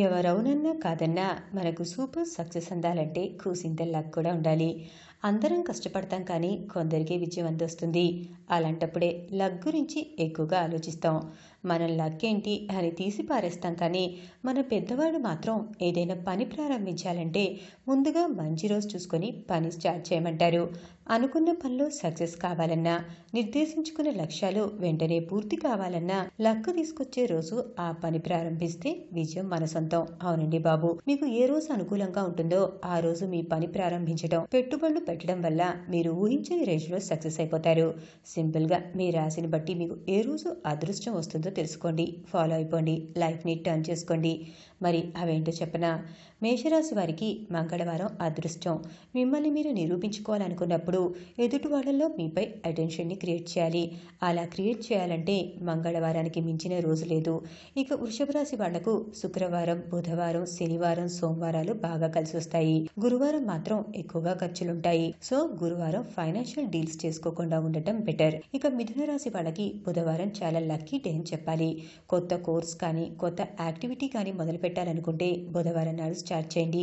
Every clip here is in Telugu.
ఎవరవునన్నా కాదన్నా మనకు సూపర్ సక్సెస్ అందాలంటే కూసింత లక్ కూడా ఉండాలి. అందరం కష్టపడతాం కానీ కొందరికి విజయం అందొస్తుంది. అలాంటప్పుడే లక్ గురించి ఎక్కువగా ఆలోచిస్తాం. మనం లక్ ఏంటి అని తీసి పారేస్తాం కానీ మన పెద్దవాళ్ళు మాత్రం ఏదైనా పని ప్రారంభించాలంటే ముందుగా మంచి రోజు చూసుకొని పని స్టార్ట్ చేయమంటారు. అనుకున్న పనిలో సక్సెస్ కావాలన్నా, నిర్దేశించుకున్న లక్ష్యాలు వెంటనే పూర్తి కావాలన్నా లక్ తీసుకొచ్చే రోజు ఆ పని ప్రారంభిస్తే విజయం మన సొంతం. అవునండి బాబు, మీకు ఏ రోజు అనుకూలంగా ఉంటుందో ఆ రోజు మీ పని ప్రారంభించడం, పెట్టుబడులు పెట్టడం వల్ల మీరు ఊహించని రేంజ్లో సక్సెస్ అయిపోతారు. సింపుల్గా మీ రాశిని బట్టి మీకు ఏ రోజు అదృష్టం వస్తుందో తెలుసుకోండి, ఫాలో అయిపోండి, లైఫ్ని టర్న్ చేసుకోండి. మరి అవేంటో చెప్పనా? మేషరాశి వారికి మంగళవారం అదృష్టం. మిమ్మల్ని మీరు నిరూపించుకోవాలనుకున్నప్పుడు ఎదుటి వాళ్ళలో మీపై అటెన్షన్ని క్రియేట్ చేయాలి. అలా క్రియేట్ చేయాలంటే మంగళవారానికి మించిన రోజు లేదు. ఇక వృషభ రాశి వాళ్లకు శుక్రవారం, బుధవారం, శనివారం, సోమవారాలు బాగా కలిసి వస్తాయి. గురువారం మాత్రం ఎక్కువగా ఖర్చులుంటాయి. సో గురువారం ఫైనాన్షియల్ డీల్స్ చేసుకోకుండా ఉండటం బెటర్. ఇక మిథున రాశి వాళ్ళకి బుధవారం చాలా లక్కీ డే అని చెప్పాలి. కొత్త కోర్స్ కానీ కొత్త యాక్టివిటీ కానీ మొదలు పెట్టాలనుకుంటే బుధవారం నాడు స్టార్ట్ చేయండి.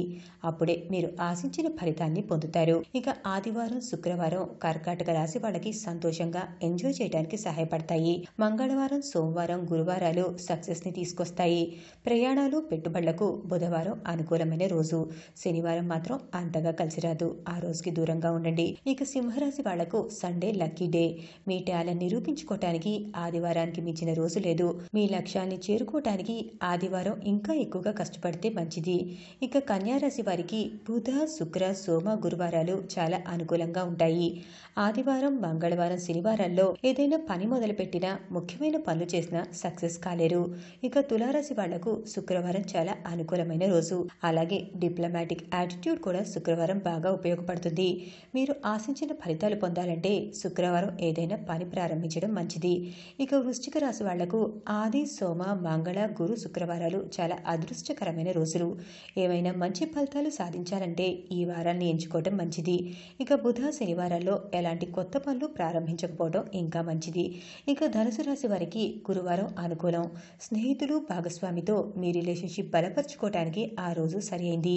అప్పుడే మీరు ఆశించిన ఫలితాన్ని పొందుతారు. ఇక ఆదివారం, శుక్రవారం కర్కాటక రాశి వాళ్ళకి సంతోషంగా ఎంజాయ్ చేయడానికి సహాయపడతాయి. మంగళవారం, సోమవారం, గురువారాలు సక్సెస్ ని తీసుకొస్తాయి. ప్రయాణాలు, పెట్టుబడులకు బుధవారం అనుకూలమైన రోజు. శనివారం మాత్రం అంతగా కలిసి రాదు. ఆ రోజుకి దూరంగా ఉండండి. ఇక సింహరాశి వాళ్లకు సండే లక్కీ డే. మీ టాలెంట్ నిరూపించుకోవటానికి ఆదివారానికి మించిన రోజు లేదు. మీ లక్ష్యాన్ని చేరుకోవటానికి ఆదివారం ఇంకా ఎక్కువగా కష్టపడితే మంచిది. ఇక కన్యారాశి వారికి బుధ, శుక్ర, సోమ, గురువారాలు చాలా అనుకూలంగా ఉంటాయి. ఆదివారం, మంగళవారం, శనివారాల్లో ఏదైనా పని మొదలుపెట్టినా, ముఖ్యమైన పనులు చేసినా సక్సెస్ కాలేరు. ఇక తులారాశి వాళ్లకు శుక్రవారం చాలా అనుకూలమైన రోజు. అలాగే డిప్లొమాటిక్ యాటిట్యూడ్ కూడా శుక్రవారం బాగా ఉపయోగపడుతుంది. మీరు ఆశించిన ఫలితాలు పొందాలంటే శుక్రవారం ఏదైనా పని ప్రారంభించడం మంచిది. ఇక వృశ్చిక రాశి వాళ్లకు ఆది, సోమ, మంగళ, గురు, శుక్రవారాలు చాలా అదృష్టకరమైన రోజులు. ఏమైనా మంచి ఫలితాలు సాధించాలంటే ఈ వారాన్ని ఎంచుకోవడం మంచిది. ఇక బుధ, శనివారాల్లో ఎలాంటి కొత్త పనులు ప్రారంభించకపోవడం ఇంకా మంచిది. ఇక ధనుసు రాశి వారికి గురువారం అనుకూలం. స్నేహితులు, భాగస్వామితో మీ రిలేషన్షిప్ బలపరుచుకోవడానికి ఆ రోజు సరైంది.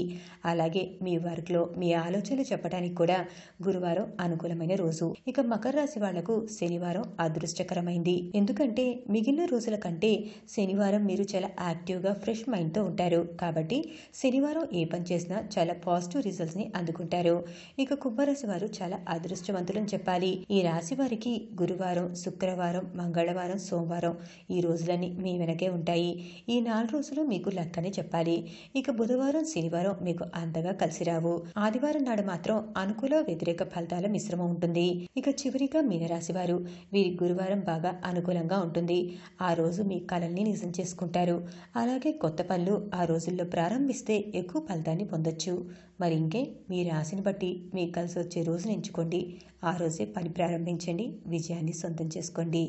అలాగే మీ వర్క్లో మీ ఆలోచనలు చెప్పడానికి కూడా గురువారం అనుకూలమైన రోజు. ఇక మకర రాశి వాళ్లకు శనివారం అదృష్టకరమైంది. ఎందుకంటే మిగిలిన రోజుల కంటే శనివారం మీరు చాలా యాక్టివ్గా, ఫ్రెష్ మైండ్తో ఉంటారు. కాబట్టి శనివారం ఏ పని చేసినా చాలా పాజిటివ్ రిజల్ట్స్ ని అందుకుంటారు. ఇక కుంభరాశి వారు చాలా అదృష్టవంతులని చెప్పాలి. ఈ రాశి వారికి గురువారం, శుక్రవారం, మంగళవారం, సోమవారం ఈ రోజులన్నీ మీ వెనకే ఉంటాయి. ఈ 4 రోజులు మీకు లక్ అని చెప్పాలి. ఇక బుధవారం, శనివారం మీకు అంతగా కలిసి రావు. ఆదివారం నాడు మాత్రం అనుకూల, వ్యతిరేక ఫలితాల మిశ్రమం ఉంటుంది. ఇక చివరిగా మీనరాశి వారు, వీరి గురువారం బాగా అనుకూలంగా ఉంటుంది. ఆ రోజు మీ కలల్ని నిజం చేసుకుంటారు. అలాగే కొత్త పనులు ఆ రోజుల్లో ప్రారంభిస్తే ఎక్కువ ఫలితాన్ని పొందొచ్చు. మరి ఇంకే, మీ రాశిని బట్టి మీకు కలిసి వచ్చే రోజును ఎంచుకోండి. ఆ రోజే పని ప్రారంభించండి, విజయాన్ని సొంతం చేసుకోండి.